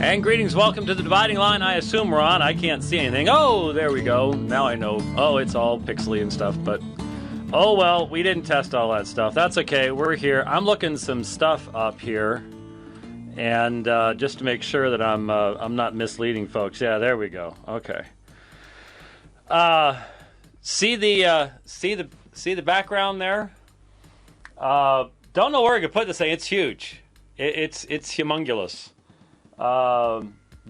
And greetings, welcome to the dividing line. I assume we're on. I can't see anything. Oh, there we go. Now I know. Oh, it's all pixely and stuff, but oh well, we didn't test all that stuff. That's okay. We're here. I'm looking some stuff up here, and just to make sure that I'm not misleading folks. Yeah, there we go. Okay. See the background there? Don't know where I could put this thing. It's huge. It's humongous.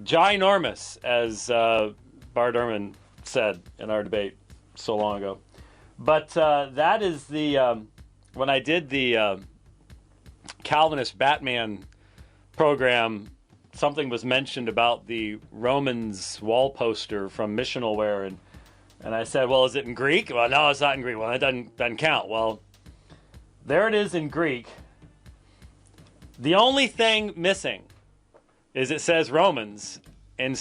Ginormous, as Bart Ehrman said in our debate so long ago. But that is the when I did the Calvinist Batman program, something was mentioned about the Romans wall poster from Missionalware, and I said, well, is it in Greek? Well, no, it's not in Greek. Well, it doesn't count. Well, there it is in Greek. The only thing missing is it says Romans in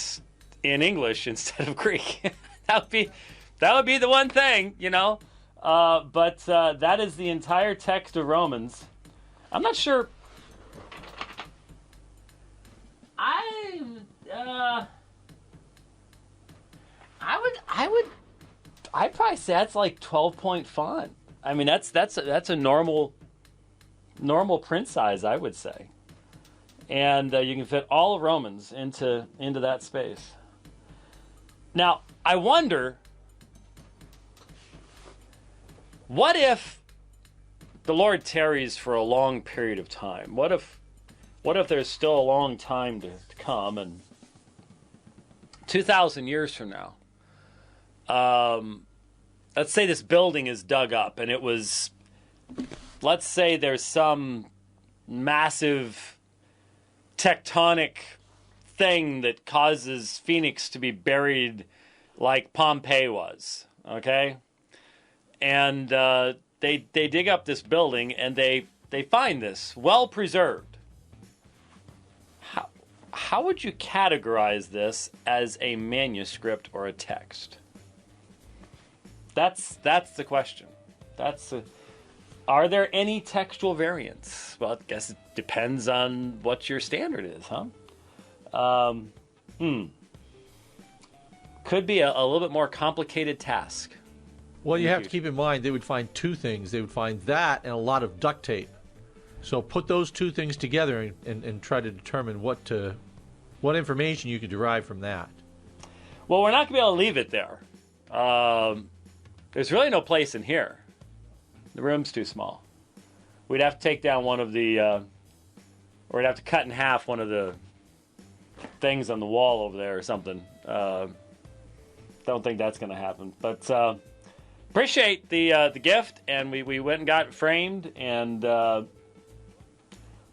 English instead of Greek. that would be the one thing, you know. But that is the entire text of Romans. I'm not sure. I'd probably say that's like 12-point font. I mean, that's a normal print size, I would say. And you can fit all of Romans into that space. Now, I wonder, what if the Lord tarries for a long period of time? What if there's still a long time to come, and 2,000 years from now, let's say this building is dug up, and it was, let's say there's some massive tectonic thing that causes Phoenix to be buried like Pompeii was, okay? And they dig up this building, and they find this well-preserved. How would you categorize this as a manuscript or a text? That's the question. Are there any textual variants? Well, I guess it depends on what your standard is, huh? Could be a little bit more complicated task. Well, you have to keep in mind they would find two things. They would find that and a lot of duct tape. So put those two things together and try to determine what information you could derive from that. Well, we're not going to be able to leave it there. There's really no place in here. The room's too small. We'd have to take down one of the, or we'd have to cut in half one of the things on the wall over there or something. Don't think that's going to happen. But appreciate the gift, and we went and got it framed, and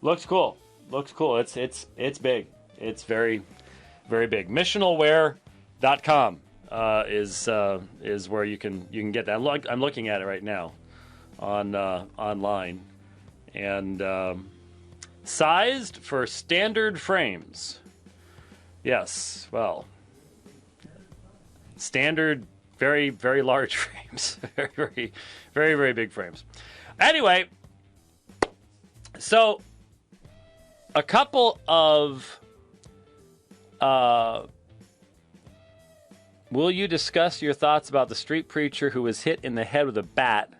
looks cool. Looks cool. It's big. It's very, very big. Missionalware.com is where you can get that. I'm looking at it right now on online, and sized for standard frames. Yes, well, standard, very, very large frames. Very, very, very, very big frames. Anyway, so a couple of will you discuss your thoughts about the street preacher who was hit in the head with a bat?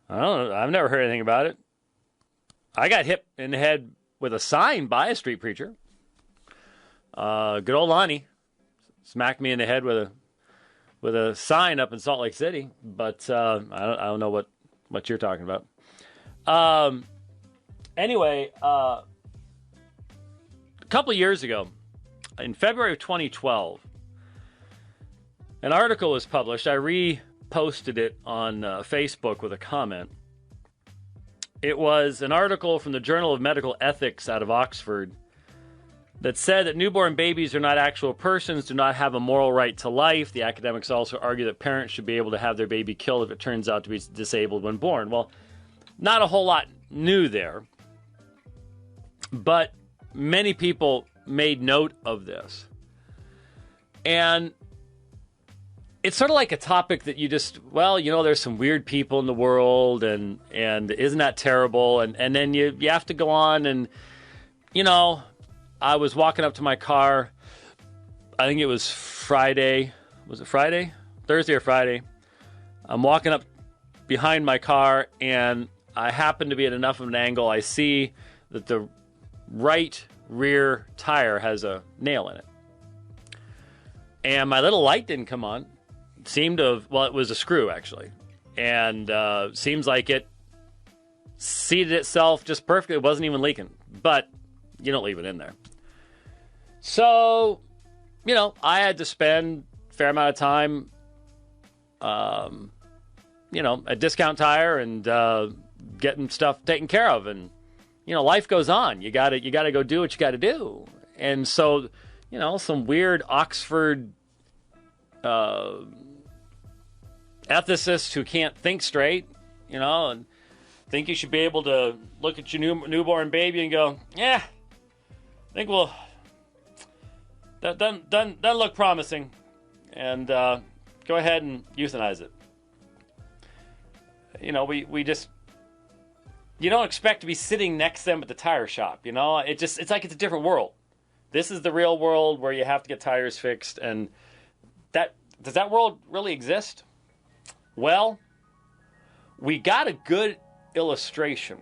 I don't know. I've never heard anything about it. I got hit in the head with a sign by a street preacher. Good old Lonnie smacked me in the head with a sign up in Salt Lake City. But I don't know what you're talking about. Anyway, a couple of years ago, in February of 2012, an article was published. I reposted it on Facebook with a comment. It was an article from the Journal of Medical Ethics out of Oxford that said that newborn babies are not actual persons, do not have a moral right to life. The academics also argue that parents should be able to have their baby killed if it turns out to be disabled when born. Well, not a whole lot new there, but many people made note of this. And it's sort of like a topic that you just, well, you know, there's some weird people in the world, and isn't that terrible? And then you have to go on and, you know, I was walking up to my car. I think it was Friday. Was it Friday? Thursday or Friday. I'm walking up behind my car, and I happen to be at enough of an angle. I see that the right rear tire has a nail in it. And my little light didn't come on. It seemed to have, well, it was a screw, actually. And seems like it seated itself just perfectly. It wasn't even leaking. But you don't leave it in there. So, I had to spend a fair amount of time, at Discount Tire and getting stuff taken care of. And, life goes on. You gotta go do what you gotta do. And so, some weird Oxford ethicist who can't think straight, and think you should be able to look at your newborn baby and go, yeah, I think that doesn't look promising, and go ahead and euthanize it. We just, you don't expect to be sitting next to them at the tire shop. It's like it's a different world. This is the real world where you have to get tires fixed, and does that world really exist? Well, we got a good illustration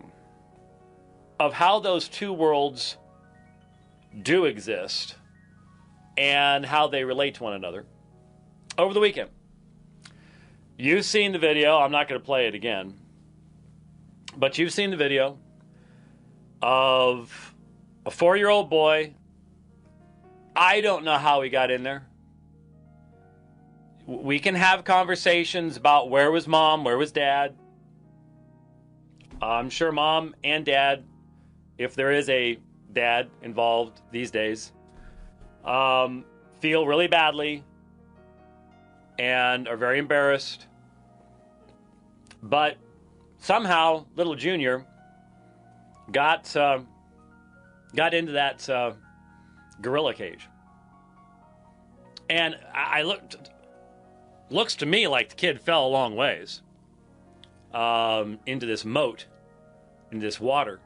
of how those two worlds do exist and how they relate to one another over the weekend. You've seen the video. I'm not going to play it again. But you've seen the video of a 4-year-old boy. I don't know how he got in there. We can have conversations about where was mom, where was dad. I'm sure mom and dad, if there is a dad involved these days, feel really badly and are very embarrassed. But somehow, little Junior got into that gorilla cage, and looks to me like the kid fell a long ways into this moat, into this water.